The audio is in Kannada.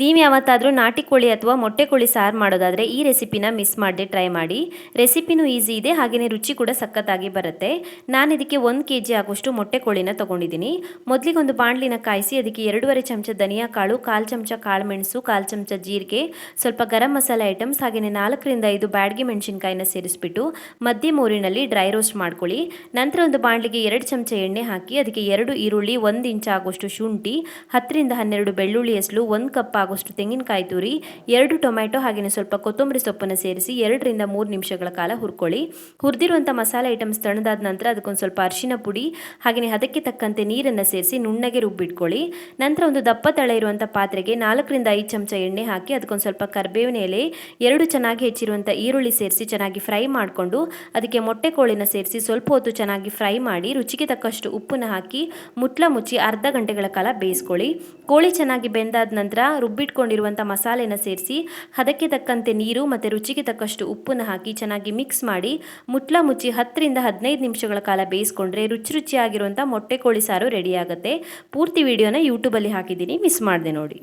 ನೀವು ಯಾವತ್ತಾದರೂ ನಾಟಿ ಕೋಳಿ ಅಥವಾ ಮೊಟ್ಟೆ ಕೋಳಿ ಸಾರು ಮಾಡೋದಾದರೆ ಈ ರೆಸಿಪಿನ ಮಿಸ್ ಮಾಡದೆ ಟ್ರೈ ಮಾಡಿ. ರೆಸಿಪಿನೂ ಈಸಿ ಇದೆ, ಹಾಗೆಯೇ ರುಚಿ ಕೂಡ ಸಖತ್ತಾಗಿ ಬರುತ್ತೆ. ನಾನು ಇದಕ್ಕೆ 1 kg ಆಗುವಷ್ಟು ಮೊಟ್ಟೆ ಕೋಳಿನ ತೊಗೊಂಡಿದ್ದೀನಿ. ಮೊದಲಿಗೆ ಒಂದು ಬಾಣಲಿನ ಕಾಯಿಸಿ ಅದಕ್ಕೆ 2.5 ಚಮಚ ಧನಿಯಾ ಕಾಳು, 1/4 ಚಮಚ ಕಾಳುಮೆಣಸು, 1/4 ಚಮಚ ಜೀರಿಗೆ, ಸ್ವಲ್ಪ ಗರಂ ಮಸಾಲೆ ಐಟಮ್ಸ್, ಹಾಗೆಯೇ 4 ರಿಂದ 5 ಬ್ಯಾಡಗಿ ಮೆಣಸಿನಕಾಯಿನ ಸೇರಿಸ್ಬಿಟ್ಟು ಮಧ್ಯಮ ಊರಿನಲ್ಲಿ ಡ್ರೈ ರೋಸ್ಟ್ ಮಾಡ್ಕೊಳ್ಳಿ. ನಂತರ ಒಂದು ಬಾಣಲಿಗೆ 2 ಚಮಚ ಎಣ್ಣೆ ಹಾಕಿ ಅದಕ್ಕೆ 2 ಈರುಳ್ಳಿ, 1 ಇಂಚ್ ಆಗುವಷ್ಟು ಶುಂಠಿ, 10 ರಿಂದ 12 ಬೆಳ್ಳುಳ್ಳಿ ಹೆಸರು, 1 ಕಪ್ ಆಗುವಷ್ಟು ತೆಂಗಿನಕಾಯಿ ತುರಿ, 2 ಟೊಮ್ಯಾಟೊ ಹಾಗೆಯೇ ಸ್ವಲ್ಪ ಕೊತ್ತಂಬರಿ ಸೊಪ್ಪನ್ನು ಸೇರಿಸಿ 2 ರಿಂದ 3 ನಿಮಿಷಗಳ ಕಾಲ ಹುರ್ಕೊಳ್ಳಿ. ಹುರಿದಿರುವಂಥ ಮಸಾಲೆ ಐಟಮ್ಸ್ ತಣ್ಣದಾದ ನಂತರ ಅದಕ್ಕೊಂದು ಸ್ವಲ್ಪ ಅರಿಶಿನ ಪುಡಿ ಹಾಗೆಯೇ ಅದಕ್ಕೆ ತಕ್ಕಂತೆ ನೀರನ್ನು ಸೇರಿಸಿ ನುಣ್ಣಗೆ ರುಬ್ಬಿಟ್ಕೊಳ್ಳಿ. ನಂತರ ಒಂದು ದಪ್ಪ ತಳ ಇರುವಂಥ ಪಾತ್ರೆಗೆ 4 ರಿಂದ 5 ಚಮಚ ಎಣ್ಣೆ ಹಾಕಿ ಅದಕ್ಕೊಂದು ಸ್ವಲ್ಪ ಕರಿಬೇವಿನ ಎಲೆ, 2 ಚೆನ್ನಾಗಿ ಹೆಚ್ಚಿರುವಂಥ ಈರುಳ್ಳಿ ಸೇರಿಸಿ ಚೆನ್ನಾಗಿ ಫ್ರೈ ಮಾಡಿಕೊಂಡು ಅದಕ್ಕೆ ಮೊಟ್ಟೆ ಕೋಳಿನ ಸೇರಿಸಿ ಸ್ವಲ್ಪ ಹೊತ್ತು ಚೆನ್ನಾಗಿ ಫ್ರೈ ಮಾಡಿ ರುಚಿಗೆ ತಕ್ಕಷ್ಟು ಉಪ್ಪನ್ನು ಹಾಕಿ ಮುಚ್ಚಿ ಅರ್ಧ ಗಂಟೆಗಳ ಕಾಲ ಬೇಯಿಸ್ಕೊಳ್ಳಿ. ಕೋಳಿ ಚೆನ್ನಾಗಿ ಬೆಂದಾದ ನಂತರ ರುಬ್ಬಿಟ್ಕೊಂಡಿರುವಂಥ ಮಸಾಲೆನ ಸೇರಿಸಿ ಅದಕ್ಕೆ ತಕ್ಕಂತೆ ನೀರು ಮತ್ತು ರುಚಿಗೆ ತಕ್ಕಷ್ಟು ಉಪ್ಪನ್ನು ಹಾಕಿ ಚೆನ್ನಾಗಿ ಮಿಕ್ಸ್ ಮಾಡಿ ಮುಚ್ಚಿ 10 ರಿಂದ 15 ನಿಮಿಷಗಳ ಕಾಲ ಬೇಯಿಸ್ಕೊಂಡ್ರೆ ರುಚಿಯಾಗಿರುವಂಥ ಮೊಟ್ಟೆ ಕೋಳಿ ಸಾರು ರೆಡಿ ಆಗುತ್ತೆ. ಪೂರ್ತಿ ವಿಡಿಯೋನ ಯೂಟ್ಯೂಬಲ್ಲಿ ಹಾಕಿದ್ದೀನಿ, ಮಿಸ್ ಮಾಡದೆ ನೋಡಿ.